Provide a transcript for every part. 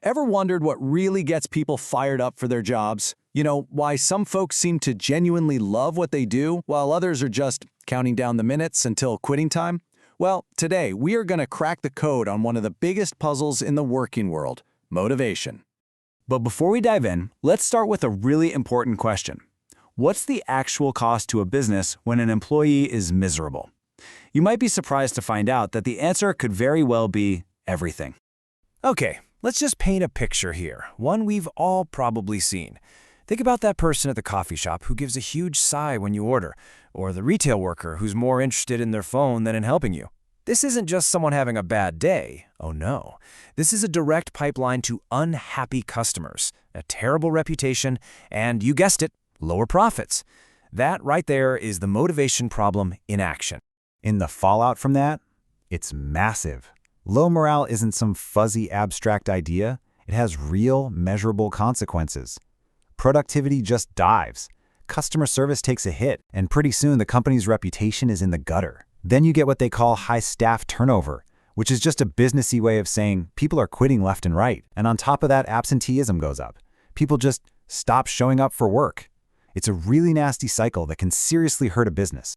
Ever wondered what really gets people fired up for their jobs? You know, why some folks seem to genuinely love what they do, while others are just counting down the minutes until quitting time? Well, today we are going to crack the code on one of the biggest puzzles in the working world: motivation. But before we dive in, let's start with a really important question. What's the actual cost to a business when an employee is miserable? You might be surprised to find out that the answer could very well be everything. Okay, let's just paint a picture here, one we've all probably seen. Think about that person at the coffee shop who gives a huge sigh when you order, or the retail worker who's more interested in their phone than in helping you. This isn't just someone having a bad day. Oh no. This is a direct pipeline to unhappy customers, a terrible reputation, and you guessed it, lower profits. That right there is the motivation problem in action. In the fallout from that, it's massive. Low morale isn't some fuzzy abstract idea. It has real, measurable consequences. Productivity just dives. Customer service takes a hit, and pretty soon the company's reputation is in the gutter. Then you get what they call high staff turnover, which is just a businessy way of saying people are quitting left and right. And on top of that, absenteeism goes up. People just stop showing up for work. It's a really nasty cycle that can seriously hurt a business.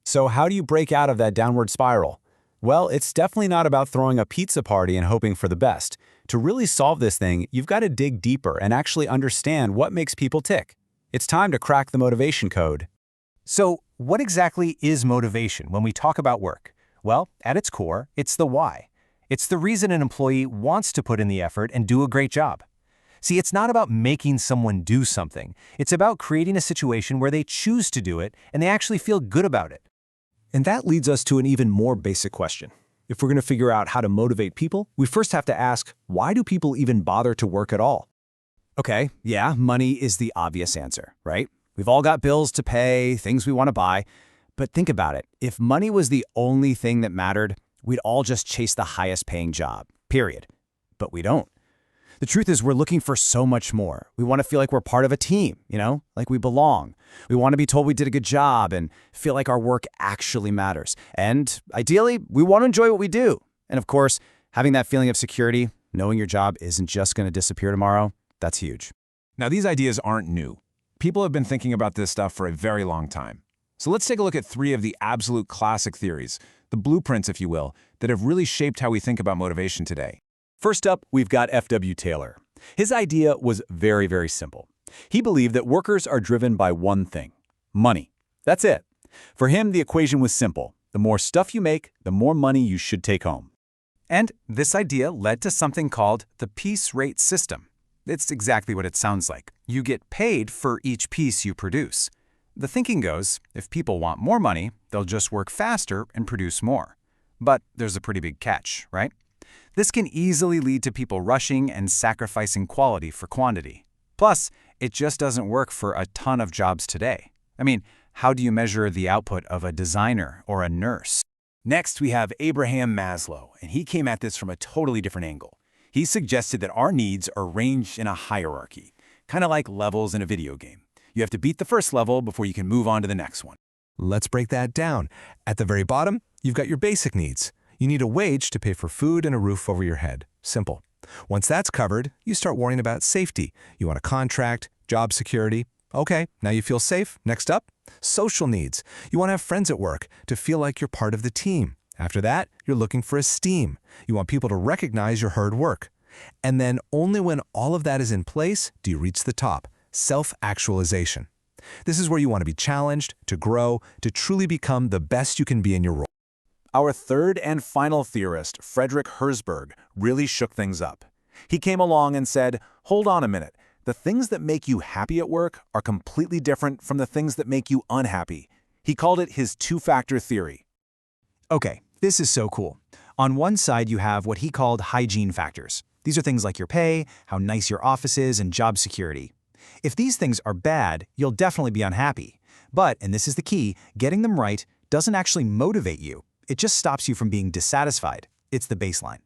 So how do you break out of that downward spiral? Well, it's definitely not about throwing a pizza party and hoping for the best. To really solve this thing, you've got to dig deeper and actually understand what makes people tick. It's time to crack the motivation code. So, what exactly is motivation when we talk about work? Well, at its core, it's the why. It's the reason an employee wants to put in the effort and do a great job. See, it's not about making someone do something. It's about creating a situation where they choose to do it and they actually feel good about it. And that leads us to an even more basic question. If we're going to figure out how to motivate people, we first have to ask, why do people even bother to work at all? Okay, yeah, money is the obvious answer, right? We've all got bills to pay, things we want to buy. But think about it. If money was the only thing that mattered, we'd all just chase the highest paying job, period. But we don't. The truth is we're looking for so much more. We want to feel like we're part of a team, like we belong. We want to be told we did a good job and feel like our work actually matters. And ideally, we want to enjoy what we do. And of course, having that feeling of security, knowing your job isn't just going to disappear tomorrow, that's huge. Now, these ideas aren't new. People have been thinking about this stuff for a very long time. So let's take a look at three of the absolute classic theories, the blueprints, if you will, that have really shaped how we think about motivation today. First up, we've got F.W. Taylor. His idea was very, very simple. He believed that workers are driven by one thing: money. That's it. For him, the equation was simple. The more stuff you make, the more money you should take home. And this idea led to something called the piece rate system. It's exactly what it sounds like. You get paid for each piece you produce. The thinking goes, if people want more money, they'll just work faster and produce more. But there's a pretty big catch, right? This can easily lead to people rushing and sacrificing quality for quantity. Plus, it just doesn't work for a ton of jobs today. I mean, how do you measure the output of a designer or a nurse? Next, we have Abraham Maslow, and he came at this from a totally different angle. He suggested that our needs are arranged in a hierarchy, kind of like levels in a video game. You have to beat the first level before you can move on to the next one. Let's break that down. At the very bottom, you've got your basic needs. You need a wage to pay for food and a roof over your head. Simple. Once that's covered, you start worrying about safety. You want a contract, job security. Okay, now you feel safe. Next up, social needs. You want to have friends at work to feel like you're part of the team. After that, you're looking for esteem. You want people to recognize your hard work. And then only when all of that is in place do you reach the top: self-actualization. This is where you want to be challenged, to grow, to truly become the best you can be in your role. Our third and final theorist, Frederick Herzberg, really shook things up. He came along and said, hold on a minute. The things that make you happy at work are completely different from the things that make you unhappy. He called it his two-factor theory. Okay, this is so cool. On one side, you have what he called hygiene factors. These are things like your pay, how nice your office is, and job security. If these things are bad, you'll definitely be unhappy. But, and this is the key, getting them right doesn't actually motivate you. It just stops you from being dissatisfied. It's the baseline.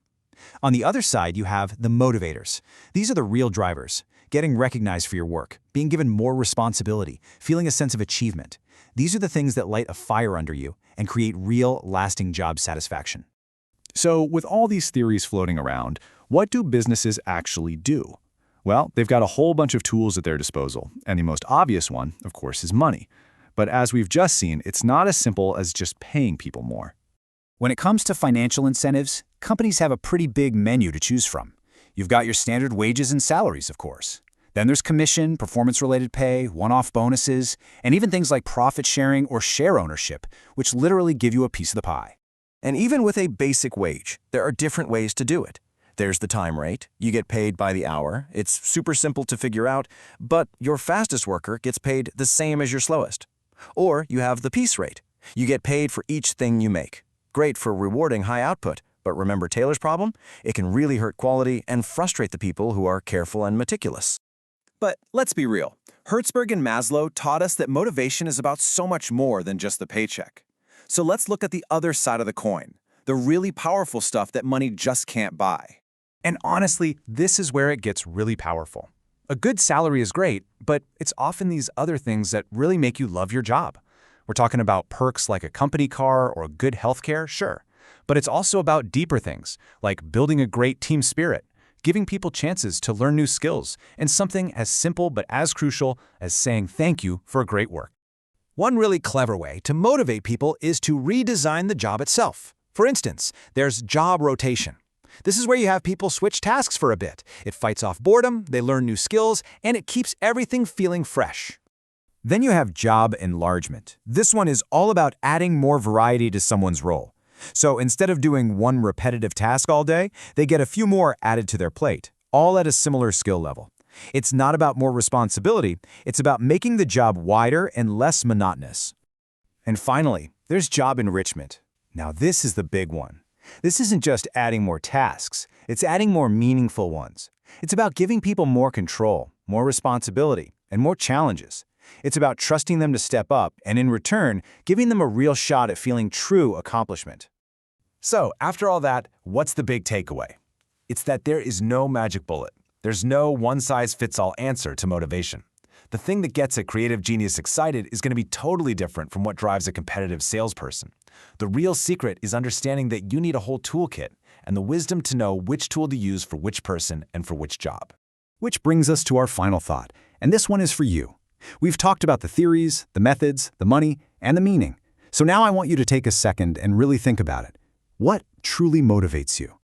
On the other side, you have the motivators. These are the real drivers: getting recognized for your work, being given more responsibility, feeling a sense of achievement. These are the things that light a fire under you and create real, lasting job satisfaction. So with all these theories floating around, What do businesses actually do? Well, they've got a whole bunch of tools at their disposal, and the most obvious one, of course, is money. But as we've just seen, it's not as simple as just paying people more. When it comes to financial incentives, companies have a pretty big menu to choose from. You've got your standard wages and salaries, of course. Then there's commission, performance-related pay, one-off bonuses, and even things like profit sharing or share ownership, which literally give you a piece of the pie. And even with a basic wage, there are different ways to do it. There's the time rate. You get paid by the hour. It's super simple to figure out, but your fastest worker gets paid the same as your slowest. Or you have the piece rate. You get paid for each thing you make. Great for rewarding high output, but remember Taylor's problem? It can really hurt quality and frustrate the people who are careful and meticulous. But let's be real. Hertzberg and Maslow taught us that motivation is about so much more than just the paycheck. So let's look at the other side of the coin, the really powerful stuff that money just can't buy. And honestly, this is where it gets really powerful. A good salary is great, but it's often these other things that really make you love your job. We're talking about perks like a company car or good healthcare, sure. But it's also about deeper things, like building a great team spirit, giving people chances to learn new skills, and something as simple but as crucial as saying thank you for great work. One really clever way to motivate people is to redesign the job itself. For instance, there's job rotation. This is where you have people switch tasks for a bit. It fights off boredom, they learn new skills, and it keeps everything feeling fresh. Then you have job enlargement. This one is all about adding more variety to someone's role. So instead of doing one repetitive task all day, they get a few more added to their plate, all at a similar skill level. It's not about more responsibility, it's about making the job wider and less monotonous. And finally, there's job enrichment. Now this is the big one. This isn't just adding more tasks, it's adding more meaningful ones. It's about giving people more control, more responsibility, and more challenges. It's about trusting them to step up and, in return, giving them a real shot at feeling true accomplishment. So, after all that, what's the big takeaway? It's that there is no magic bullet. There's no one-size-fits-all answer to motivation. The thing that gets a creative genius excited is going to be totally different from what drives a competitive salesperson. The real secret is understanding that you need a whole toolkit and the wisdom to know which tool to use for which person and for which job. Which brings us to our final thought, and this one is for you. We've talked about the theories, the methods, the money, and the meaning. So now I want you to take a second and really think about it. What truly motivates you?